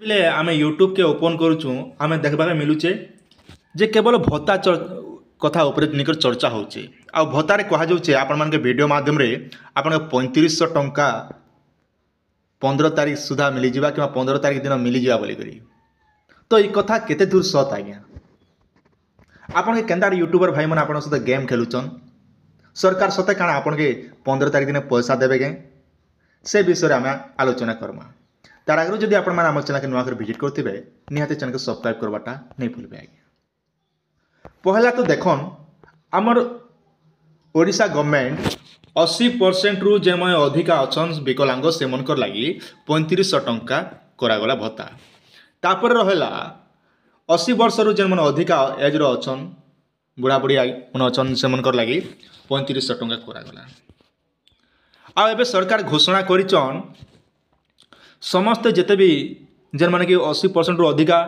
बेले आम यूट्यूब के ओपन करुचु आम देखा मिलूचे जे केवल भत्ता कथा निकर चर्चा होचे आ भत्तारे कहुचे आपण मान वीडियो माध्यम आप 3500 टंका 15 तारीख सुधा मिल जावा कि 15 तारीख दिन मिल जावा बोलिक तो ये कथा केते दूर सत आज्ञा आपन के केंदार यूट्यूबर भाई मैंने आपन सहित गेम खेलुचन सरकार सते काଣା आपन के 15 तारीख दिन पैसा देवे के से विषय आम आलोचना करमा तार आगे जब आप चैनल के नुआ विजिट करते निहाती चैनल को सब्सक्राइब करवाटा नहीं भूलबे आज्ञा पहला तो देखन आमर ओडिशा गवर्नमेंट 80% रु जे मैं अधिका अच्छन विकलांग से मनकर लगी 3500 टंका करागला भत्ता तापर रहा 80 वर्ष रु जेन मन अधिका एज रो अच्छन बुढ़ा बुढ़ी मन अच्छन से मनकर लगी 3500 टंका करागला आ एबे सरकार घोषणा करिचन समस्त जिते भी जेन माने कि 80% रु अधिका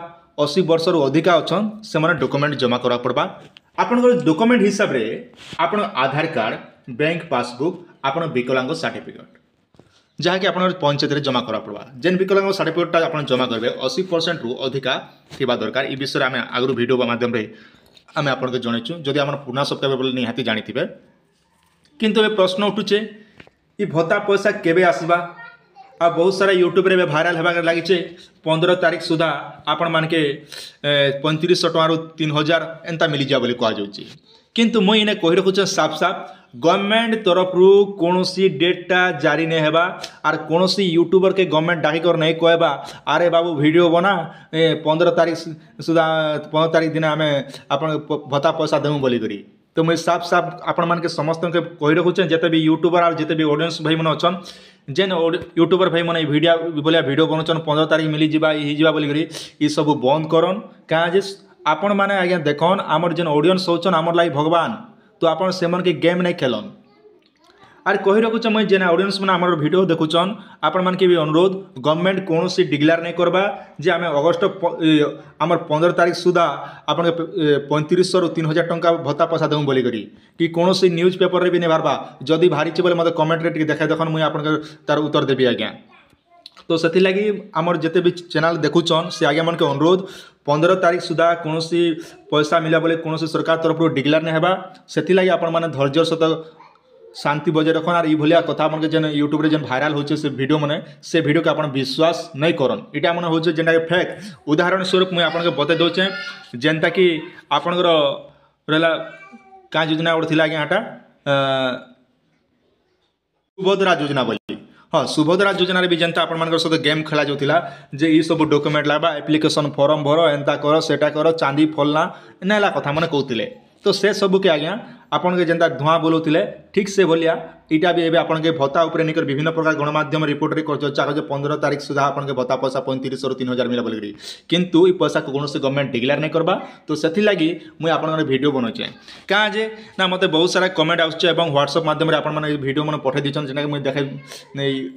80 वर्ष रु अधिका अच्छन से माने डॉक्यूमेंट जमा करा पड़बा आपन डॉक्यूमेंट हिसाब रे आपन आधार कार्ड बैंक पासबुक आपन विकलांग सर्टिफिकेट जहाँकि आपन पंचायत रे जमा करा पड़बा जेन विकलांग सर्टिफिकेट आपन जमा करबे 80% रु अधिका थिबा दरकार ई विषय आम आगु वीडियो माध्यम रे आम आपन के जणैछु जदि आपन पुना सब्सक्राइब निहाती जानिथिबे किंतु ए प्रश्न उठुचे ई भत्ता पैसा केबे आसीबा आ बहुत सारा यूट्यूब रे भाइराल होगा लगी 15 तारीख सुधा आपण मान के 3500 टकर 3000 एंता मिल जा बोली कहुच्छी किंतु मुई इने कही रखुचे साफ साफ गवर्नमेंट तरफ रु कौनसी डेटा जारी नहीं हेबा आर कौनसी यूट्यूबर के गवर्नमेंट डाकिकर नहीं कहबा अरे बाबू वीडियो बना 15 तारीख सुधा 15 तारीख दिन आम अपन भत्ता पैसा देमु बोली करी तो मुझे साफ साफ आपण मान के समस्त के कही रखुचे जिते भी यूट्यूबर और जिते भी ऑडियंस भाई मैंने अच्छन जेन यूट्यूबर भाई मैंने वीडियो बनाऊन 15 तारीख मिली जावा ये बोलिक ये सब बंद करन क्या आपण मैंने आज्ञा देखन आमर जेन ऑडियंस होचन आमर लाई भगवान तो आपन से मन के गेम नहीं खेलन आर कही रखुचे मुझे जेन ऑडियंस मैंने आमर वीडियो देखुचन आपण मान के भी अनुरोध गवर्नमेंट कौन सी डिक्लेयर नहीं करबा जे आम अगस्ट आमर 15 तारीख सुधा आपन 3500 रु 3000 टंका भत्ता पैसा देमु बोली करी कि कौन सी न्यूज पेपर रे भी नहीं बारबा जदि बाहरी बोले मतलब कमेंट रे देखा देखन मुझे आपन तार उत्तर देवी आज्ञा तो से लगी आमर जिते भी चैनल देखुचन से आज्ञा मन के अनुरोध 15 तारीख सुधा कौन सी पैसा मिला बोले कौन सरकार तरफ डिक्लेयर नहीं हेबा से लगी आपण माने धैर्य सहित शांति बजाय रखन और ये कथा मन के जेन यूट्यूब रे जेन भाइराल होचे से वीडियो माने से वीडियो के आपण विश्वास नहीं करन इटा मन होचे जेनटा के फेक उदाहरण स्वरूप मुझे आपन के बते दोचे जेनता कि आपन रहला का योजना उठ थिला आटा सुभद्रा योजना बोली हाँ सुभद्रा योजना भी जनता आपण सहित गेम खेला जाऊला जे ये सब डॉक्यूमेंट लाबा एप्लिकेशन फॉर्म भर एंता कर सेटा कर चांदी फलना नाला कथा मैंने कहते तो से सबू के आज्ञा आपन के जेनता धुआं बोलूले ठीक से भलिया इटा भी एबे आपन के भत्ता ऊपर निकर विभिन्न प्रकार गणमाध्यम रिपोर्ट रे चर्चा कर 15 तारीख सुधा आपन के भत्ता पैसा 3500 रु 3000 मिला बोली किंतु ई पैसा को कौन गवर्नमेंट डिक्लेयर नहीं करबा तो से लगी मुझे आपन वीडियो बनाऊे क्या जे ना मते बहुत सारा कमेंट आउचे और व्हाट्सएप माध्यम आपन माने वीडियो मन पठे दीचन जेना मुझे देखे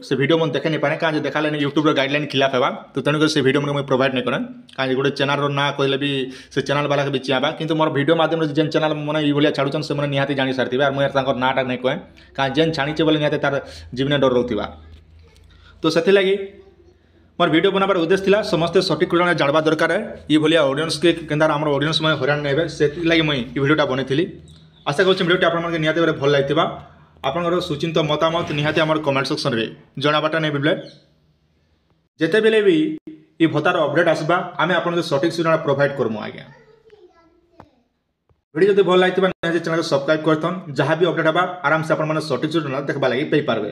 से वीडियो मन देखे नहीं पाने क्या देखा यूट्यूब गाइडलाइन खिलाफ है तो तेणुकर से वीडियो मुझे प्रोवाइड नहीं करें कहीं गोटे चैनल ना कहले भी से चैनल वाला के भी चियाबा किंतु मोर वीडियो माध्यम जेन चैनल मैंने ये छाड़ुन से निहाती जानी सारी और मुझे नाटा नहीं कहे कहीं जेन छाणीचे बोले निहाती तार जीवन डर रोकवा तो से लगी मोर वीडियो बनाबार उद्देश्य थिला समस्ते सठिक जानवा दरकार ये भाया ऑडियंस के केंदार आम ऑडियंस में हरान नहीं से लगी मुझे ये वीडियोटा बनी आशा कर वीडियोटी आप निहाती भाव भल लगी आपंकर सुचिंत मतामत निहाती आम कमेंट सेक्शन में जनाबाटा नहीं बिले जिते बेले भी ये भत्तार अपडेट आसबा आम आप सठिक सूचना प्रोवाइड करमु आज्ञा वीडियो जब भल लगी चैनल को सब्सक्राइब करथन जहाँ भी अपडेट होगा आराम से आप सठिक सूचना देखा लगी पारे।